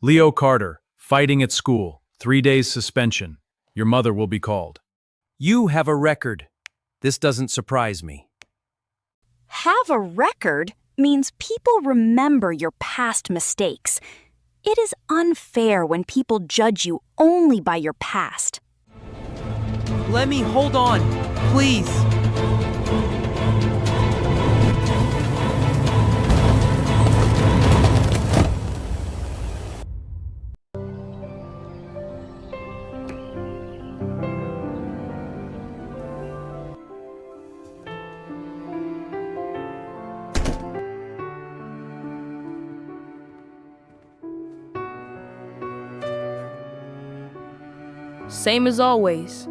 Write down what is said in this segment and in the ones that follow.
Leo Carter, fighting at school, 3 days suspension. Your mother will be called. You have a record. This doesn't surprise me. Have a record means people remember your past mistakes. It is unfair when people judge you only by your past. Lemy, hold on, please. Same as always.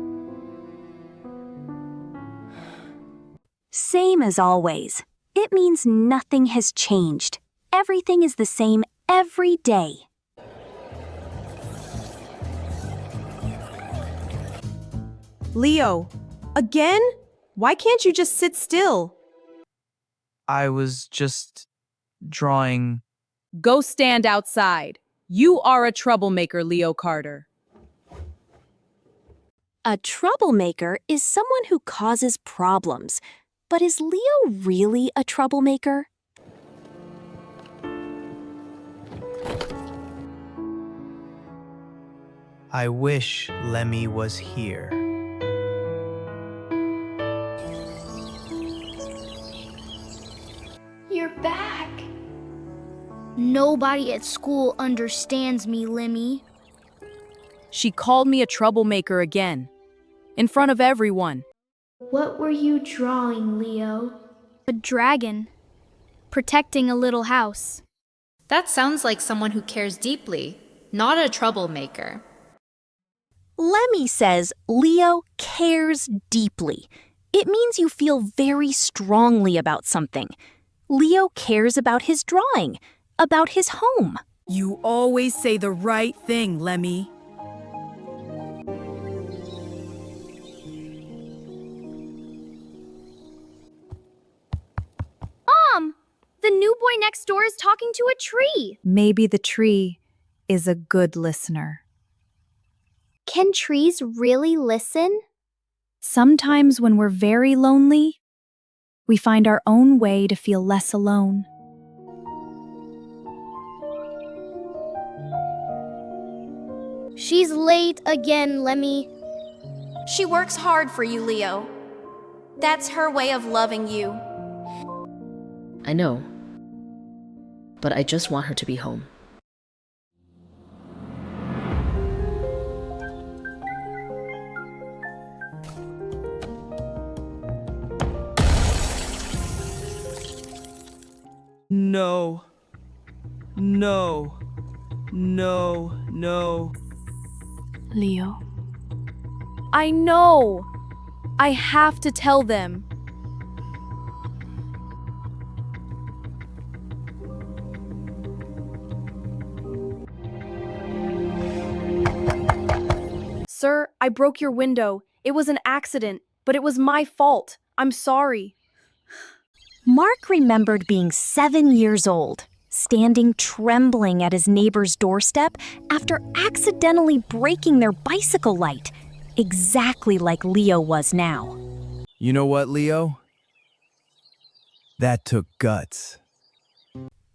Same as always. It means nothing has changed. Everything is the same every day. Leo, again? Why can't you just sit still? I was just drawing. Go stand outside. You are a troublemaker, Leo Carter. A troublemaker is someone who causes problems. But is Leo really a troublemaker? I wish Lemy was here. You're back. Nobody at school understands me, Lemy. She called me a troublemaker again. In front of everyone. What were you drawing, Leo? A dragon. Protecting a little house. That sounds like someone who cares deeply, not a troublemaker. Lemy says Leo cares deeply. It means you feel very strongly about something. Leo cares about his drawing, about his home. You always say the right thing, Lemy. Mom! The new boy next door is talking to a tree. Maybe the tree is a good listener. Can trees really listen? Sometimes when we're very lonely, we find our own way to feel less alone. She's late again, Lemy. She works hard for you, Leo. That's her way of loving you. I know, but I just want her to be home. No. No. No. No. Leo. I know. I have to tell them. Sir, I broke your window. It was an accident, but it was my fault. I'm sorry. Mark remembered being 7 years old, standing trembling at his neighbor's doorstep after accidentally breaking their bicycle light, exactly like Leo was now. You know what, Leo? That took guts.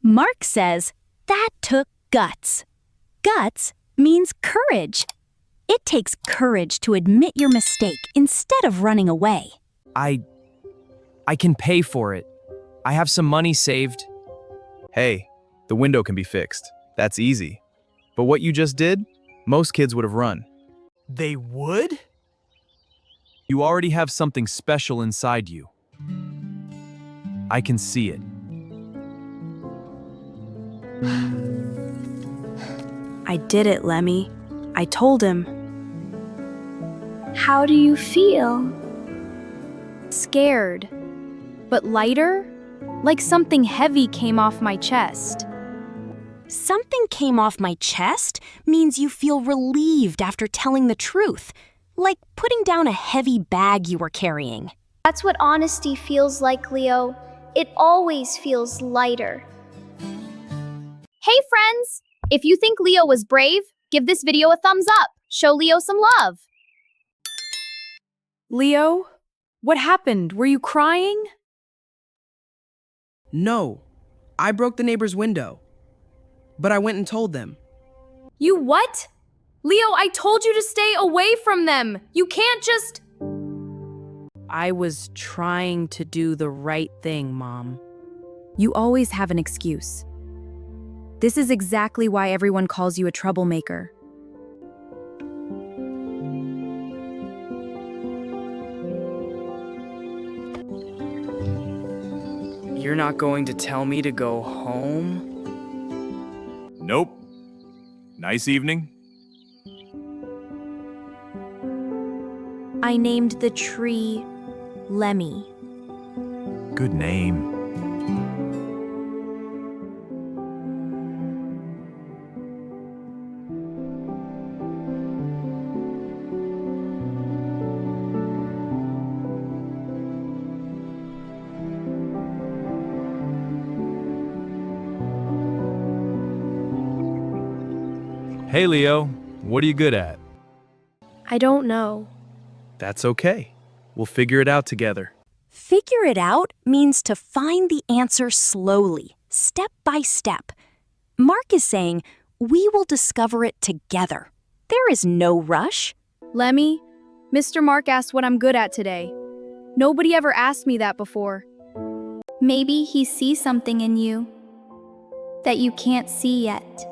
Mark says that took guts. Guts means courage. It takes courage to admit your mistake instead of running away. I can pay for it. I have some money saved. Hey, the window can be fixed. That's easy. But what you just did, most kids would have run. They would? You already have something special inside you. I can see it. I did it, Lemy. I told him. How do you feel? Scared. But lighter? Like something heavy came off my chest. Something came off my chest means you feel relieved after telling the truth, like putting down a heavy bag you were carrying. That's what honesty feels like, Leo. It always feels lighter. Hey, friends! If you think Leo was brave, give this video a thumbs up. Show Leo some love. Leo, what happened? Were you crying? No, I broke the neighbor's window. But I went and told them. You what? Leo, I told you to stay away from them. You can't just... I was trying to do the right thing, Mom. You always have an excuse. This is exactly why everyone calls you a troublemaker. You're not going to tell me to go home? Nope. Nice evening. I named the tree Lemy. Good name. Hey, Leo. What are you good at? I don't know. That's okay. We'll figure it out together. Figure it out means to find the answer slowly, step by step. Mark is saying we will discover it together. There is no rush. Lemy, Mr. Mark asked what I'm good at today. Nobody ever asked me that before. Maybe he sees something in you that you can't see yet.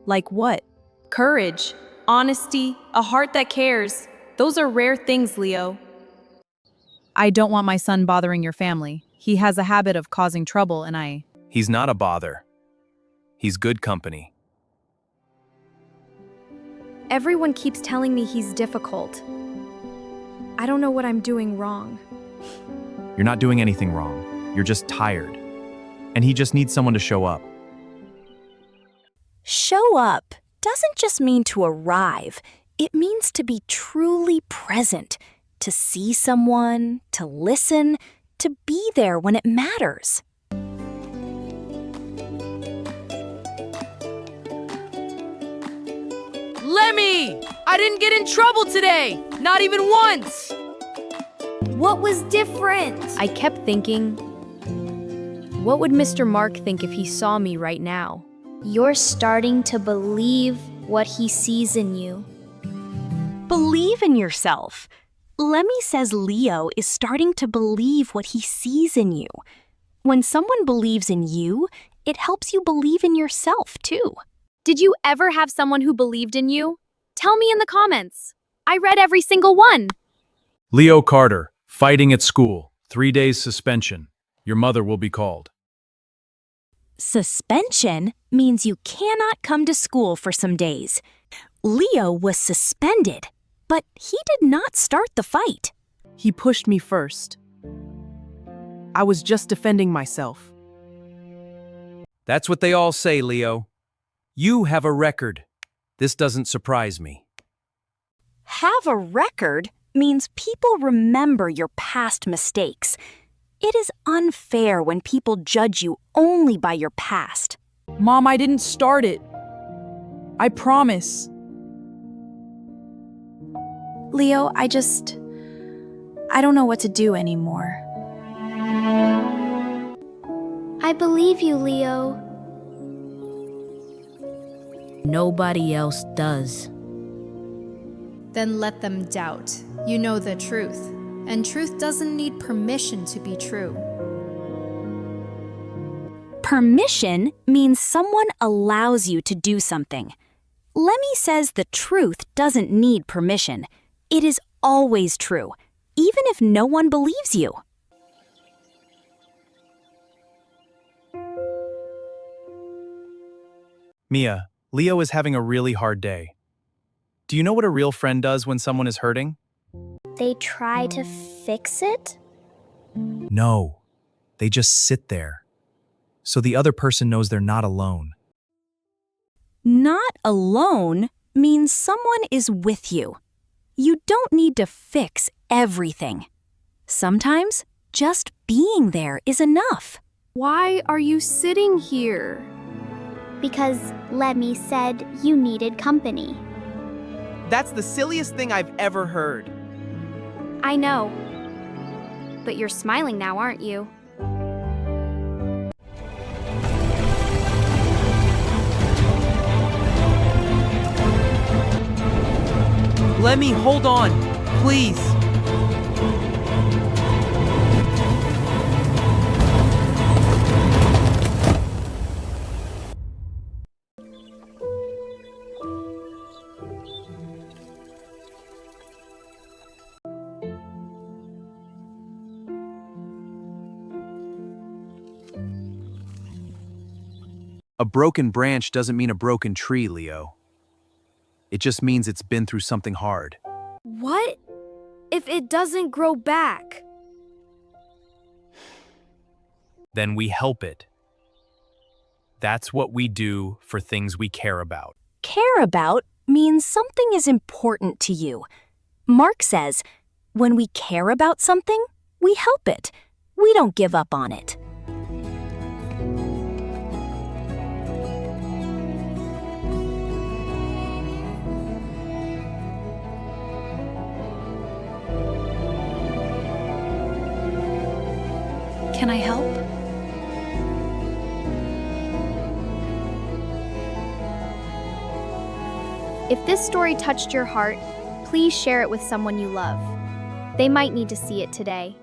Like what? Courage, honesty, a heart that cares. Those are rare things, Leo. I don't want my son bothering your family. He has a habit of causing trouble, and I... He's not a bother. He's good company. Everyone keeps telling me he's difficult. I don't know what I'm doing wrong. You're not doing anything wrong. You're just tired. And he just needs someone to show up. Show up doesn't just mean to arrive. It means to be truly present, to see someone, to listen, to be there when it matters. Lemy! I didn't get in trouble today! Not even once! What was different? I kept thinking, what would Mr. Mark think if he saw me right now? You're starting to believe what he sees in you. Believe in yourself. Lemy says Leo is starting to believe what he sees in you. When someone believes in you, it helps you believe in yourself, too. Did you ever have someone who believed in you? Tell me in the comments. I read every single one. Leo Carter, fighting at school. 3 days suspension. Your mother will be called. Suspension means you cannot come to school for some days. Leo was suspended, but he did not start the fight. He pushed me first. I was just defending myself. That's what they all say, Leo. You have a record. This doesn't surprise me. Have a record means people remember your past mistakes. It is unfair when people judge you only by your past. Mom, I didn't start it. I promise. Leo, I don't know what to do anymore. I believe you, Leo. Nobody else does. Then let them doubt. You know the truth. And truth doesn't need permission to be true. Permission means someone allows you to do something. Lemy says the truth doesn't need permission. It is always true, even if no one believes you. Mia, Leo is having a really hard day. Do you know what a real friend does when someone is hurting? They try to fix it? No, they just sit there. So the other person knows they're not alone. Not alone means someone is with you. You don't need to fix everything. Sometimes just being there is enough. Why are you sitting here? because Lemy said you needed company. That's the silliest thing I've ever heard. I know. But you're smiling now, aren't you? Lemy, hold on, please. A broken branch doesn't mean a broken tree, Leo. It just means it's been through something hard. What if it doesn't grow back? Then we help it. That's what we do for things we care about. Care about means something is important to you. Mark says, when we care about something, we help it. We don't give up on it. Can I help? If this story touched your heart, please share it with someone you love. They might need to see it today.